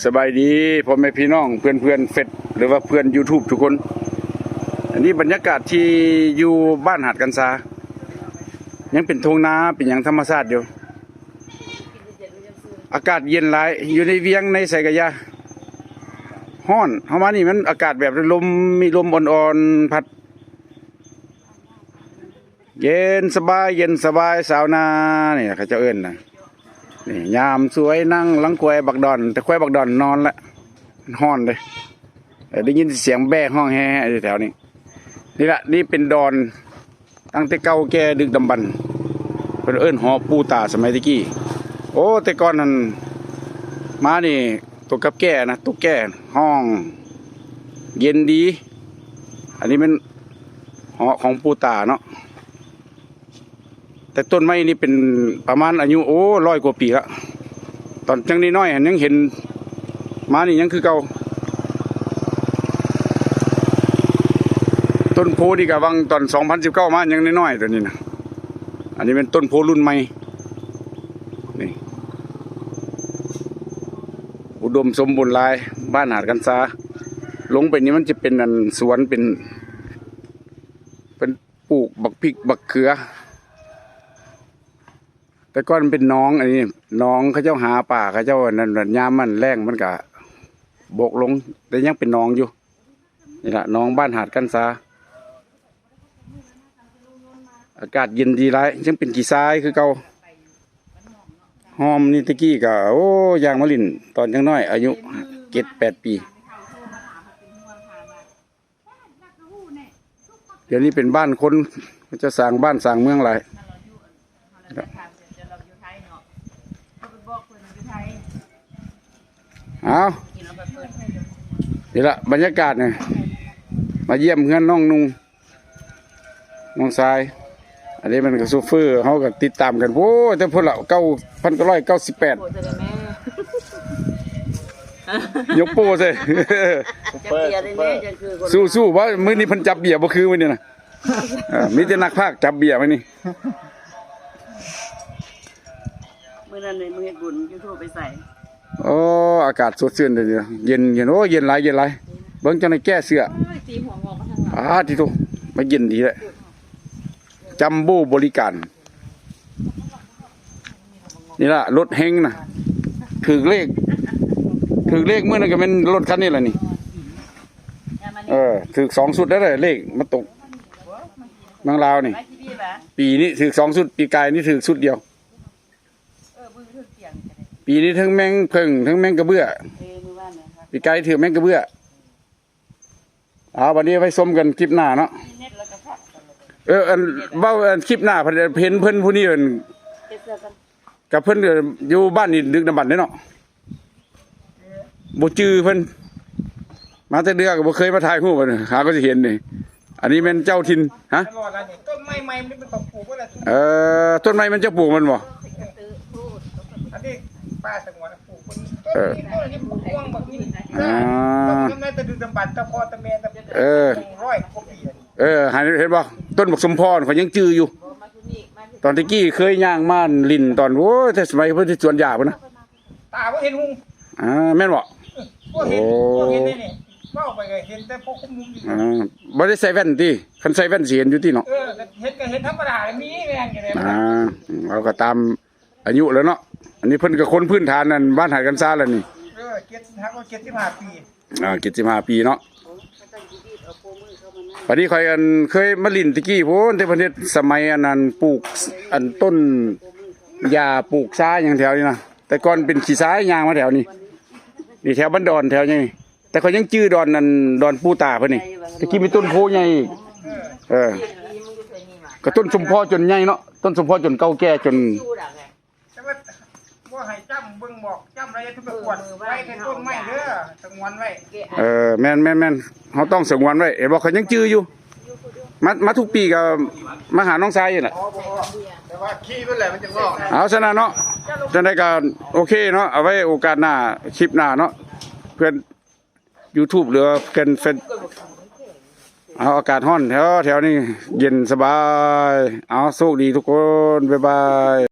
สบายดีพ่อแม่พี่น้องเพื่อนเฟซหรือว่าเพื่อน YouTube ทุกคนอันนี้บรรยากาศที่อยู่บ้านหาดกันซายังเป็นทุ่งนาเป็นอย่างธรรมชาติอยู่อากาศเย็นหลายอยู่ในเวียงในไสกะยาฮ้อนเฮามานี่มันอากาศแบบลมมีลมอ่อนๆพัดเย็นสบายสาวนานี่เขาจะเอิ้นน่ะนี่ยามสวยนั่งหลังควายบักดอนแต่ควายบักดอนนอนละฮ้อนเลยได้ยินเสียงแบ่ห้องแฮ่แถวนี้นี่ละนี่เป็นดอนตั้งแต่เก่าแก่ดึกดำบรรพ์เป็นเอิ้นหอปูตาสมัยตะกี้โอ้แต่ก่อนนั้นมานี่ตัวกับแก่นะตัวแก่ห้องเย็นดีอันนี้เป็นหอของปูตาเนาะแต่ต้นไม้นี่เป็นประมาณอายุ100 กว่าปีละตอนยังน้อยๆยังเห็นมานี่ยังคือเก่าต้นโพนี่กะวังตอน2019มายังน้อยๆตัวนี้นะอันนี้เป็นต้นโพรุ่นใหม่นี่อุดมสมบูรณ์หลายบ้านหาดกันซาลงไปนี่มันจะเป็นสวนเป็นปลูกบักพริกบักเขือแต่ก่อนเป็นน้องอันนี้น้องเขาเจ้าหาป่าเขาเจ้านั่นยามมันแรงมันกะบกลงแต่ยังเป็นน้องอยู่นี่แหละน้องบ้านหาดกันซาอากาศเย็นดีไรยังเป็นกี่ทรายคือเก่าหอมนี่ตะกี้กะยางมะลินตอนยังน้อยอายุ7-8 ปีเดี๋ยวนี้เป็นบ้านคนจะสร้างบ้านสร้างเมืองอะไรเอานี่ละบรรยากาศเนี่ยมาเยี่ยมเพื่อนน้องนุ่งน้องทรายอันนี้มันกับซูเฟอร์เขาก็ติดตามกันโอ้แต่พวกเรา9,998ยกโป้ใช่สู้ว่ามื้อนี้เพิ่นจับเบียร์บ่คือมื้อนี้นะมีแต่นักพากย์จับเบียร์มื้อนี้มื้อนั้นเลยมื้อเฮ็ดบุญยูทูบไปใส่อากาศสดชื่นเลยเย็นเย็นหลายเบิ่งจังได๋แก้เสื้อตีหัวงอกมาทางหลังที่โตมาเย็นดีแหละจัมโบ้บริการนี่ล่ะรถเฮงน่ะถือเลขมื้อนั้นก็เป็นรถคันนี้แหละนี่ถือ2 สุดได้เลยเลขมาตกเมืองลาวนี่ปีนี้ถือ2 สุดปีกายนี่ถือสุดเดียวปีนี้ทั้งแมงเพิ่งทั้งแมงกระเบื้อปีกายถือแมงกระเบื้อวันนี้ไปชมกันคลิปหน้าเนาะคลิปหน้าเพิ่นผู้นี้กับเพิ่นอยู่บ้านนี่ดึกดำบรรพ์เนาะบ่จื้อเพิ่นมาแต่เดือก็บ่เคยมาถ่ายรูปเพิ่นหาก็สิเห็นนี่อันนี้แม่นเจ้าถิ่นฮะต้นไม้ใหม่มันเป็นปลูกอะไรต้นไม้มันจะปลูกมันบ่อันนี้ป้าสงวนปลูกต้นนี้ปลูกม่วงแบบนี้ต้นไม้จะดึงดำบรรพ์ตะพอตะเมตะ100 กว่าปีเห็นบ่ต้นบักสมพรเขายังจื้ออยู่ตอนตะกี้เคยย่างม่านลิ้นตอนแต่สมัยเพิ่นที่สวนหญ้าพุ่นนะตาบ่เห็นหุงแม่นบ่เห็นนี่เว้าไปก็เห็นแต่พวกคุมมุมอยู่บ่ได้ใส่แว่นติคันใส่แว่นสิเห็นอยู่ติเนาะเห็นก็เห็นธรรมดามีแม่นจังได๋เราก็ตามอายุแล้วเนาะอันนี้เพิ่นก็คนพื้นฐานนั่นบ้านหาดกันซาแล้วนี่75 ปี75 ปีเนาะวันนี้เคยมาลิ้นตะกี้โพนแต่ประเทศสมัยอันนั้นปลูกต้นหญ้าปลูกซ้ายอย่างแถวนี้นะแต่ก่อนเป็นขี้ซ้ายยางมาแถวนี้นี่แถวบ้านดอนแถวนี้แต่เขายังจื้อดอนนั่นดอนปูตาเพิ่นนี่ตะกี้มีต้นโพใหญ่ก็ต้นสมพอจนใหญ่เนาะต้นสมพอจนเก่าแก่จนว่าให้จำเบิ่งบอกจำอะไรทุกประกวดไว้แค่ต้นไม้เด้อสงวนไว้แม่นเขาต้องสงวนไว้เห็นบอกเขายังจื้ออยู่มาทุกปีก็มาหาน้องชายอยู่น่ะแต่ว่าขี้เพิ่นแหละมันจะงอกเอาซะนะเนาะจังได๋ก็โอเคเนาะเอาไว้โอกาสหน้าคลิปหน้าเนาะเพื่อน YouTube หรือเพื่อนเฟซอากาศร้อนแถวนี้เย็นสบายโชคดีทุกคนบ๊ายบาย